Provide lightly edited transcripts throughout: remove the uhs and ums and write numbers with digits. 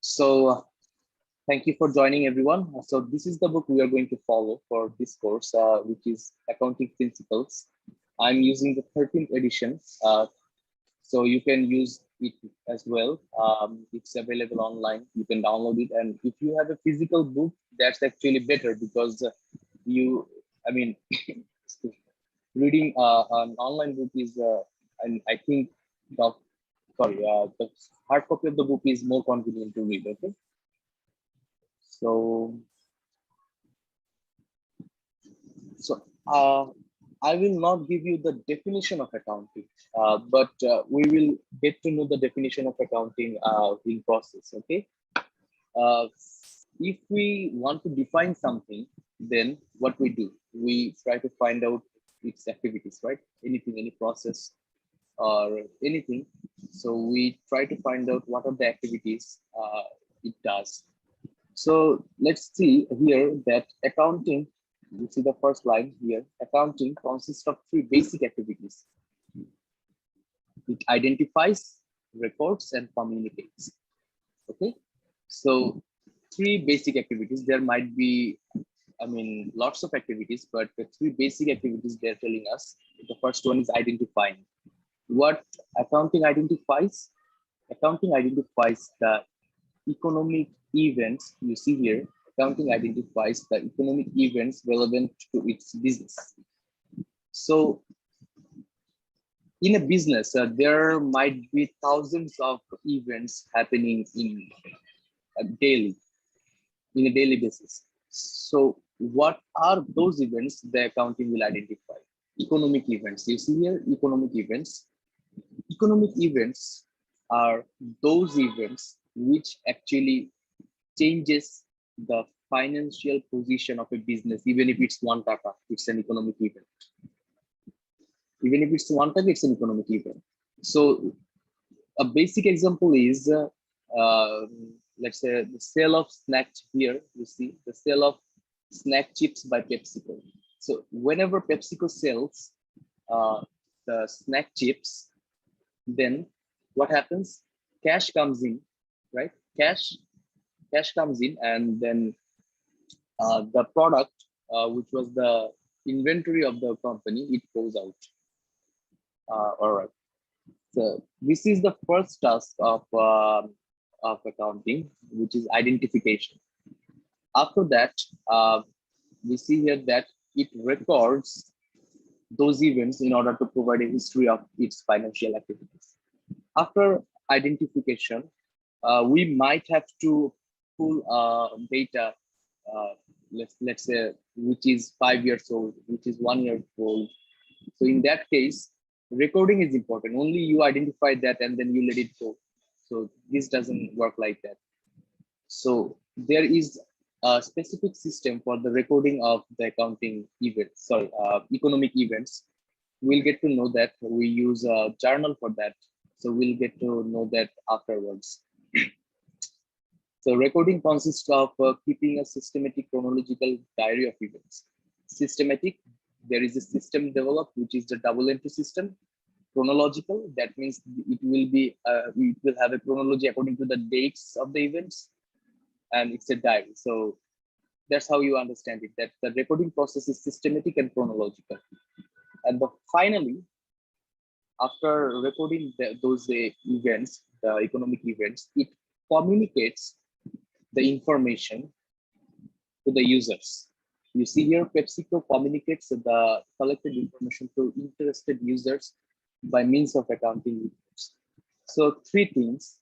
So thank you for joining everyone. So this is the book we are going to follow for this course, which is Accounting Principles. I'm using the 13th edition, so you can use it as well. It's available online. You can download it, and if you have a physical book, that's actually better because you, I mean, reading an online book is, and I think the the hard copy of the book is more convenient to read. Okay. So, so I will not give you the definition of accounting, but we will get to know the definition of accounting in process. Okay. Uh, if we want to define something, then what we do, we try to find out its activities, right? Anything, any process or anything. So we try to find out what are the activities it does. So let's see here that accounting, you see the first line here, accounting consists of three basic activities. It identifies, records, and communicates. Okay, so three basic activities. There might be, lots of activities, but the three basic activities they're telling us. The first one is identifying. What accounting identifies? Accounting identifies the economic events. You see here, accounting identifies the economic events relevant to its business. So in a business, there might be thousands of events happening in a daily basis. So what are those events the accounting will identify? Economic events. You see here, economic events. Economic events are those events which actually changes the financial position of a business. Even if it's one taka, it's an economic event. Even if it's one taka, it's an economic event. So a basic example is, let's say the sale of snacks here. You see the sale of snack chips by PepsiCo. So whenever PepsiCo sells the snack chips, then what happens? Cash comes in, right? Cash comes in, and then the product, which was the inventory of the company, it goes out. All right. So this is the first task of accounting, which is identification. After that, we see here that it records those events in order to provide a history of its financial activities. After identification, we might have to pull data, let's say, which is 5 years old, which is 1 year old. So in that case, recording is important. Only you identify that and then you let it go. So this doesn't work like that. So there is a specific system for the recording of the accounting events, economic events. We'll get to know that. We use a journal for that. So we'll get to know that afterwards. So recording consists of keeping a systematic chronological diary of events. Systematic, there is a system developed, which is the double entry system. Chronological, that means it will have a chronology according to the dates of the events, and it's a diary. So that's how you understand it, that the recording process is systematic and chronological. And finally, after recording those events, the economic events, it communicates the information to the users. You see here, PepsiCo communicates the collected information to interested users by means of accounting reports. So three things: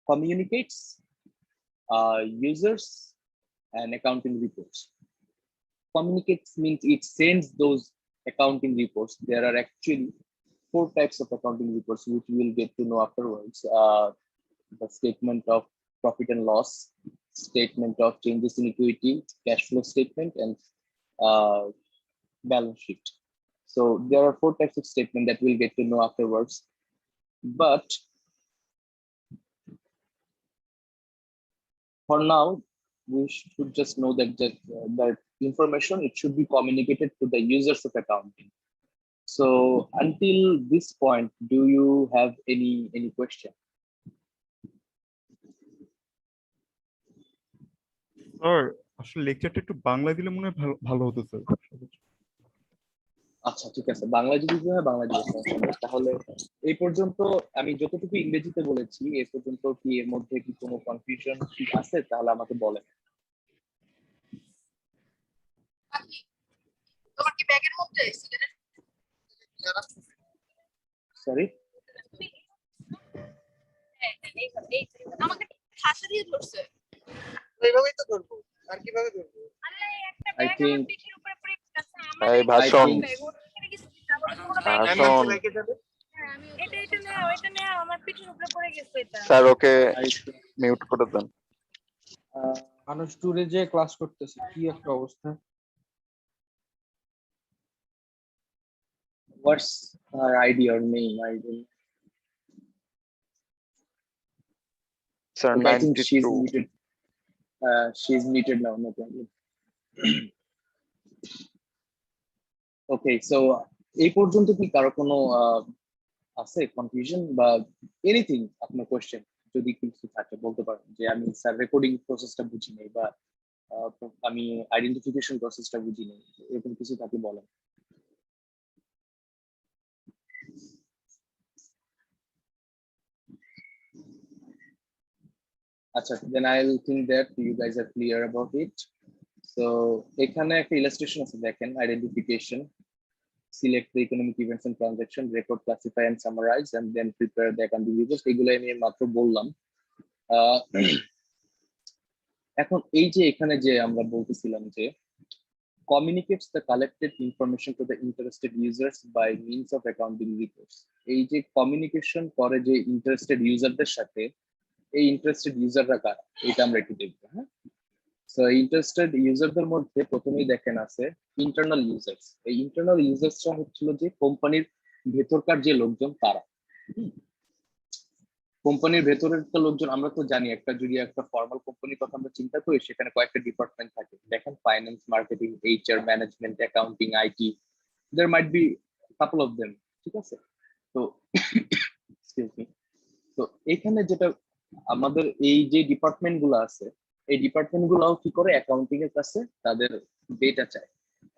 communicates, users, and accounting reports. Communicates means it sends those accounting reports. There are actually 4 types of accounting reports, which we will get to know afterwards. The statement of profit and loss, statement of changes in equity, cash flow statement, and balance sheet. So there are 4 types of statement that we'll get to know afterwards. But for now, we should just know that that information, it should be communicated to the users of accounting. So until this point, do you have any question? Sir আসলে লেকচারটা একটু বাংলা দিলে মনে হয় ভালো হতো sir. আচ্ছা ঠিক আছে, বাংলা যদি হয় বাংলা দিলে সমস্যা নেই। তাহলে এই পর্যন্ত আমি যতটুকু ইংরেজিতে বলেছি এ পর্যন্ত কি এর মধ্যে কি কোনো কনফিউশন আছে তাহলে আমাকে বলেন। তোমার কি ব্যাগের মধ্যে সরি, আমাকে খাসা দিয়ে ধরছে। এইভাবেই তো ধরবো, আর কিভাবে ধরবো? আরে একটা আই ব্যাগ আমার থিঙ্ক পিঠের উপরে পড়ে গেছে। আমার এই I ভাষণ think ব্যাগ ওর থেকে কিছু তারপরে কোনো ব্যাগ ম্যাম ভাষণ ব্যাগে যাবে। হ্যাঁ আমি এটা নাও এটা নাও আমার পিঠের উপরে পড়ে গেছে এটা। Sir okay I think mute করে দেন। মানুষ ট্যুরে যে ক্লাস করতেছে, কি একটা অবস্থা। what's her ID or name? I don't. Sir Okay, I think she's 92 muted. She's muted now. No problem. Okay, so এই পর্যন্ত কি কারো কোনো আছে কনফিউশন বা এনিথিং আপনার কোশ্চেন যদি কিছু থাকে বলতে পারেন, যে আমি স্যার রেকর্ডিং প্রসেসটা বুঝি নাই বা আমি আইডেন্টিফিকেশন প্রসেসটা বুঝি নাই, এরকম কিছু থাকলে বলেন। আচ্ছা, then I'll think that you guys are clear about it. So এখানে একটা ইলাস্ট্রেশন আছে দেখেন, identification, select the economic events and transaction, record, classify and summarize, and then prepare the accounting reports. এগুলো আমি মাত্র বললাম। এখন এই যে এখানে যে আমরা বলতেছিলাম যে communicates the collected information to the interested users by means of accounting reports, এই যে কমিউনিকেশন করে যে ইন্টারেস্টেড ইউজারদের সাথে, এই ইন্টারেস্টেড ইউজাররা কারা এটা আমরা একটু দেখবো। হ্যাঁ, সো ইন্টারেস্টেড ইউজারদের মধ্যে প্রথমেই দেখেন আছে ইন্টারনাল ইউজার্স। এই ইন্টারনাল ইউজার্সরা হচ্ছিল যে কোম্পানির ভেতরকার যে লোকজন তারা। কোম্পানির ভেতরের তো লোকজন, আমরা তো জানি একটা যদি একটা ফর্মাল কোম্পানির কথা আমরা চিন্তা করি সেখানে কয়েকটা ডিপার্টমেন্ট থাকে, দেখেন finance, marketing, HR, management, accounting, IT, there might be couple of them, ঠিক আছে? তো এক্সকিউজ মি, তো এখানে যেটা আমাদের এই যে ডিপার্টমেন্ট গুলো আছে, এই ডিপার্টমেন্ট গুলাও কি করে অ্যাকাউন্টিং এর কাছে তাদের ডেটা চায়।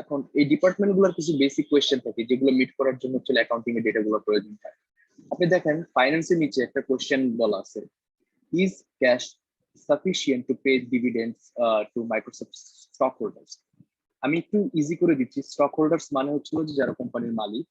এখন এই ডিপার্টমেন্ট গুলোর কিছু বেসিক কোয়েশ্চেন থাকে যেগুলো মিট করার জন্য হচ্ছে অ্যাকাউন্টিং এর ডেটা গুলো প্রয়োজন হয়। আপনি দেখেন ফাইন্যান্সের নিচে একটা কোয়েশ্চেন বলা আছে, is cash sufficient to pay dividends to Microsoft stock holders. আমি একটু ইজি করে দিচ্ছি, স্টক হোল্ডার্স মানে হচ্ছিল যে যারা কোম্পানির মালিক,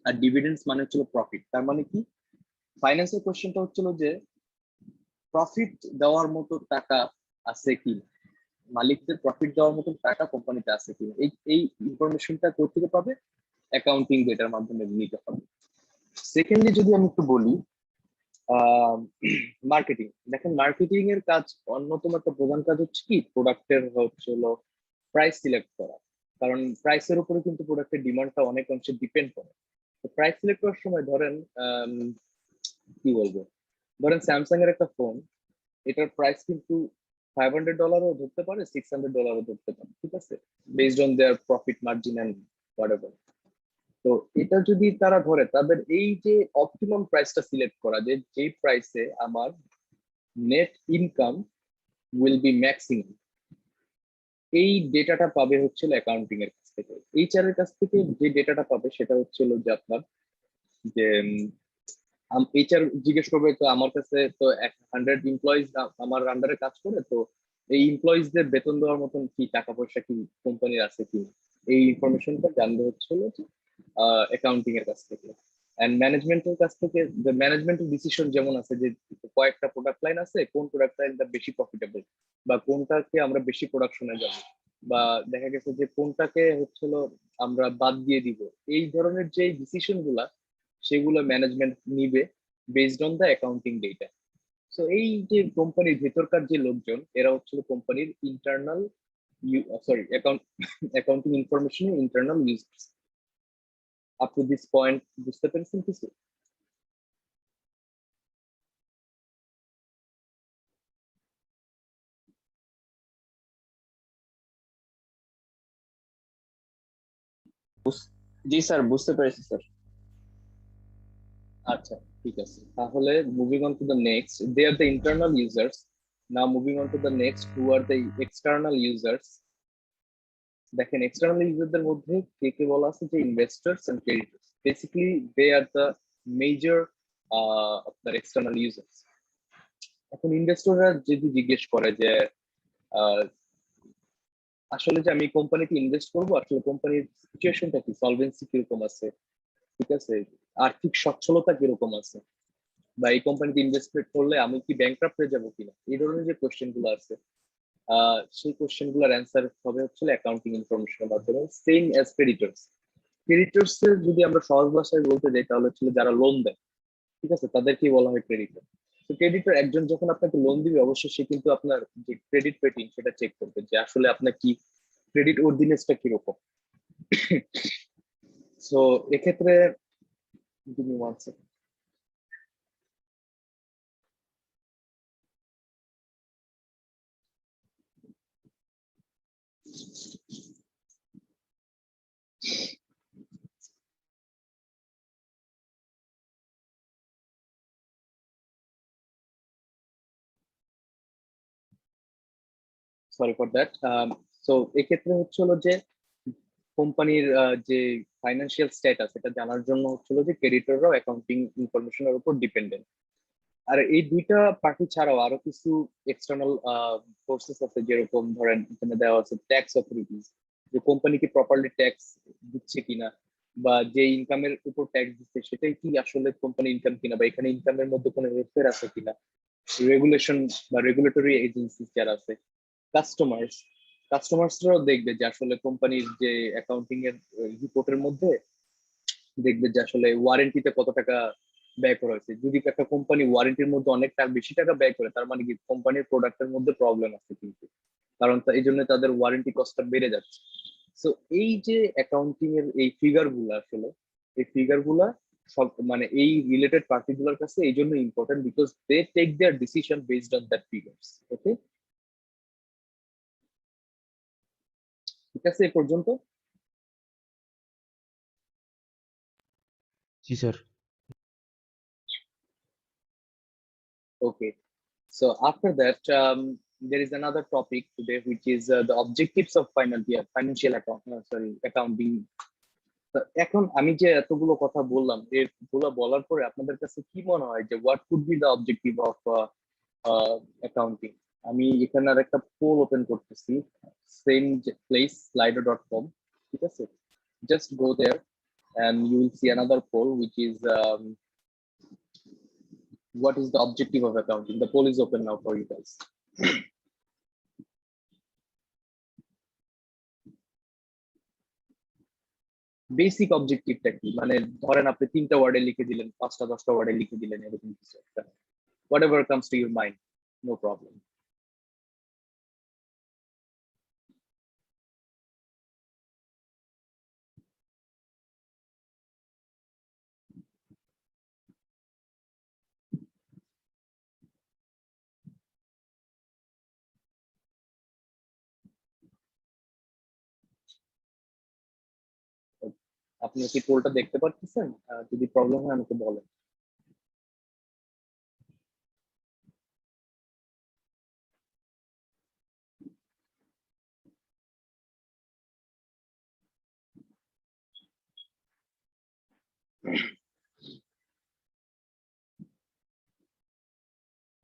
আর ডিভিডেন্ডস মানে হচ্ছিল প্রফিট। তার মানে কি, ফাইন্যান্সের কোয়েশ্চেনটা হচ্ছিল যে প্রফিট দেওয়ার মতো টাকা আছে কি, মালিকদের প্রফিট দেওয়ার মতো টাকা কোম্পানিতে আছে কিনা, এই ইনফরমেশনটা কোথা থেকে পাবে, অ্যাকাউন্টিং ডেটার মাধ্যমে নিতে হবে। সেকেন্ডলি যদি আমি একটু বলি মার্কেটিং, দেখেন মার্কেটিং এর কাজ অন্যতম একটা প্রধান কাজ হচ্ছে কি, প্রোডাক্টের হচ্ছিল প্রাইস সিলেক্ট করা, কারণ প্রাইসের উপরে কিন্তু প্রোডাক্টের ডিমান্ডটা অনেক অংশে ডিপেন্ড করে। তো প্রাইস সিলেক্ট করার সময় ধরেন কি বলবো, ধরেন স্যামসাং এর একটা ফোন, এটার প্রাইস কিন্তু $500 ধরতে পারে, $600 ধরতে পারে, ঠিক আছে, based on their profit margin and whatever. তো এটা যদি তারা ধরে, তাদের এই যে অপটিমাম প্রাইসটা সিলেক্ট করা, যে যেই প্রাইসে আমার net income will be maximum, এই ডেটাটা পাবে হচ্ছিল অ্যাকাউন্টিং এর কাছ থেকে। এইচআর এর কাছ থেকে যে ডেটাটা পাবে সেটা হচ্ছিল যে আপনার যে এইচআর জিজ্ঞেস করবে, তো আমার কাছে তো 100 এমপ্লয়িজ আমার আন্ডারে কাজ করে, তো এই এমপ্লয়িজদের বেতন দেওয়ার মতন কি টাকা পয়সা কি কোম্পানির আছে কি, এই ইনফরমেশনটা জানতে হচ্ছিল যে অ্যাকাউন্টিং এর কাছ থেকে। এন্ড ম্যানেজমেন্টের কাছ থেকে ম্যানেজমেন্টের ডিসিশন যেমন আছে যে কয়েকটা প্রোডাক্ট লাইন আছে, কোন প্রোডাক্ট লাইনটা বেশি প্রফিটেবল, বা কোনটাকে আমরা বেশি প্রোডাকশনে যাব, বা দেখা গেছে যে কোনটাকে হচ্ছিল আমরা বাদ দিয়ে দিব, এই ধরনের যে ডিসিশন গুলা সেগুলো ম্যানেজমেন্ট নিবে based on the accounting data. So এই যে কোম্পানির ভেতরকার যে লোকজন, এরা হচ্ছিল কোম্পানির ইন্টারনাল অ্যাকাউন্টিং ইনফরমেশনের internal users. Up to this point বুঝতে পেরেছেন কিছু? জি স্যার, বুঝতে পেরেছি স্যার। আচ্ছা ঠিক আছে, তাহলে moving on to the next, they are the internal users Now moving on to the next, who are the external users. দেখেন এক্সটার্নাল ইউজারদের মধ্যে কে কে বলা আছে যে investors and creditors, basically they are the major আপনার এক্সটার্নাল ইউজার্স। এখন ইনভেস্টররা যদি জিজ্ঞেস করে যে আহ, আসলে যে আমি কোম্পানিতে ইনভেস্ট করবো, আসলে কোম্পানির সিচুয়েশনটা কি, সলভেন্সি কিরকম আছে, ঠিক আছে, আর্থিক সচ্ছলতা কিরকম আছে, বা এই কোম্পানিতে ইনভেস্টমেন্ট করলে আমি কি ব্যাংক্রাপ্ট হয়ে যাবো কিনা, এই ধরনের যে কোয়েশ্চেন গুলো আছে, সেই কোয়েশ্চেন গুলোর অ্যান্সার হবে হচ্ছে অ্যাকাউন্টিং ইনফরমেশনের মাধ্যমে। Same as creditors. ক্রেডিটর্স যদি আমরা সহজ ভাষায় বলতে যাই তাহলে হচ্ছে যারা লোন দেয়, ঠিক আছে, তাদেরকেই বলা হয় ক্রেডিটর। তো ক্রেডিটর একজন যখন আপনাকে লোন দিবে, অবশ্যই সে কিন্তু আপনার যে ক্রেডিট রেটিং সেটা চেক করবে যে আসলে আপনার কি ক্রেডিট ওর্দিনেসটা কিরকম। সো এক্ষেত্রে give me one second. Sorry for that. So এক্ষেত্রে হচ্ছে হলো যে কোম্পানির যে ফাইন্যান্সিয়াল স্ট্যাটাস এটা জানার জন্য হচ্ছে হলো যে ক্রেডিটররাও অ্যাকাউন্টিং ইনফরমেশনের উপর ডিপেন্ডেন্ট। আর এই দুইটা পার্টি ছাড়াও আরো কিছু এক্সটার্নাল সোর্সেস আছে, যেরকম ধরেন এখানে দেওয়া আছে ট্যাক্স অথরিটিজ, যে কোম্পানি কি প্রপারলি ট্যাক্স দিচ্ছে কিনা, বা যে ইনকামের উপর ট্যাক্স দিচ্ছে সেটাই কি আসলে কোম্পানি ইনকাম কিনা, বা এখানে ইনকামের মধ্যে কোনো হেরফের আছে কিনা, রেগুলেশন বা রেগুলেটরি এজেন্সি যারা আছে, কাস্টমার্স, কাস্টমার্সরাও দেখবে যে আসলে কোম্পানির যে অ্যাকাউন্টিং এর রিপোর্টের মধ্যে দেখবে যে আসলে ওয়ারেন্টিতে কত টাকা ব্যয় করা হয়েছে। যদি একটা কোম্পানি ওয়ারেন্টির মধ্যে অনেক টাকা বেশি টাকা ব্যয় করে, তার মানে কি কোম্পানির প্রোডাক্টের মধ্যে প্রবলেম আছে কিন্তু, কারণ এই জন্য তাদের ওয়ারেন্টি কস্টটা বেড়ে যাচ্ছে। সো এই যে অ্যাকাউন্টিং এর এই ফিগার গুলা, আসলে এই ফিগার গুলা সব মানে এই রিলেটেড পার্টি গুলোর কাছে এই জন্য important, because they take their decision based on that figures. Okay, ঠিক আছে এ পর্যন্ত? জি sir. Okay, so after that, there is another topic today, which is the objectives of financial account, sorry, accounting. তো এখন আমি যে এতগুলো কথা বললাম, এগুলো বলার পরে আপনাদের কাছে কি মনে হয় যে what could be the objective of accounting? আমি এখানে আর একটা পোল ওপেন করতেছি, সেম প্লেস slido.com, ঠিক আছে, just go there and you will see another poll which is what is the objective of accounting. The poll is open now for you guys. Basic অবজেক্টিভটা কি, মানে ধরেন আপনি 3টা ওয়ার্ডে লিখে দিলেন, 5টা 10টা ওয়ার্ডে লিখে দিলেন, এরকম কিছু একটা, whatever comes to your mind, no problem. আপনি কি পোলটা দেখতে পাচ্ছেন? যদি প্রবলেম হয় আমাকে বলেন।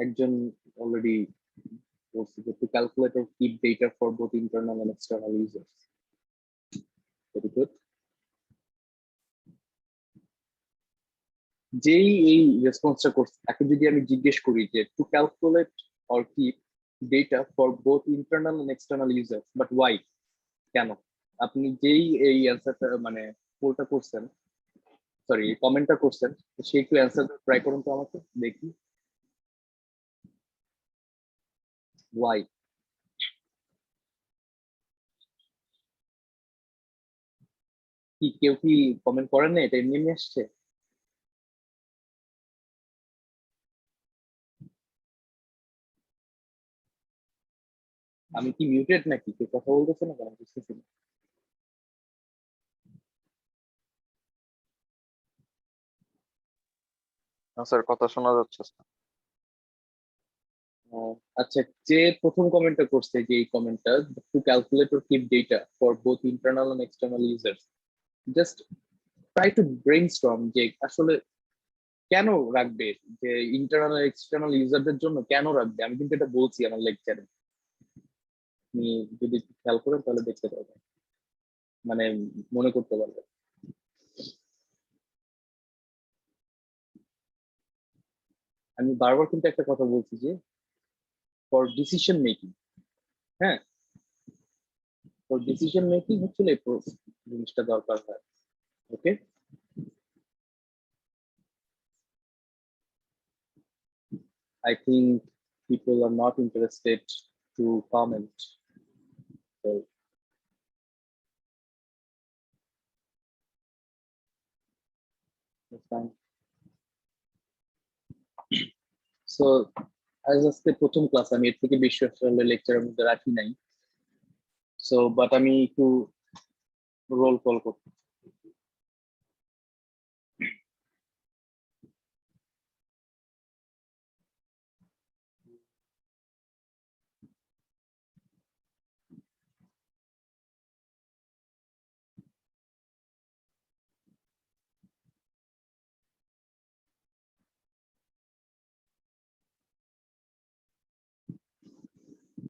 একজন অলরেডি বলছে যে to calculate or keep data for both internal and external users. Very good. যেই এই রেসপন্সটা করছে তাকে যদি আমি জিজ্ঞেস করি যে to calculate or keep data for both internal and external users, but why, কেন? আপনি যেই এই অ্যান্সারটা মানে পোলটা করছেন, সরি কমেন্টটা করছেন, সে একটু অ্যান্সার ট্রাই করুন তো আমাকে দেখি। ওয়াই? কি কেউ কি কমেন্ট করেন না, এটা এমনি এমনি আসছে? আমি কি মিউটেড নাকি, কেউ কথা বলতেছে না কেন, বুঝতেছি না। না স্যার, কথা শোনা যাচ্ছে না। আচ্ছা, যে প্রথম কমেন্টটা করছে, যে এই কমেন্টটা, to calculate or keep data for both internal and external users, just try to brainstorm যে আসলে কেন রাখবে, যে ইন্টারনাল এক্সটার্নাল ইউজারদের জন্য কেন রাখবে। আমি কিন্তু এটা বলছি আমার লেকচারে, আপনি যদি খেয়াল করেন তাহলে দেখতে পারবেন, মানে মনে করতে পারবেন। আমি বারবার কিন্তু একটা কথা বলছি যে ফর ডিসিশন মেকিং, হ্যাঁ, ফর ডিসিশন মেকিং হচ্ছে এই জিনিসটা দরকার হয়। ওকে, I think people are not interested to comment. So that's fine. So as আজকে প্রথম ক্লাস, আমি এর থেকে বেশি আসলে লেকচারের মধ্যে রাখি নাই। সো বাট আমি একটু রোল কল করব।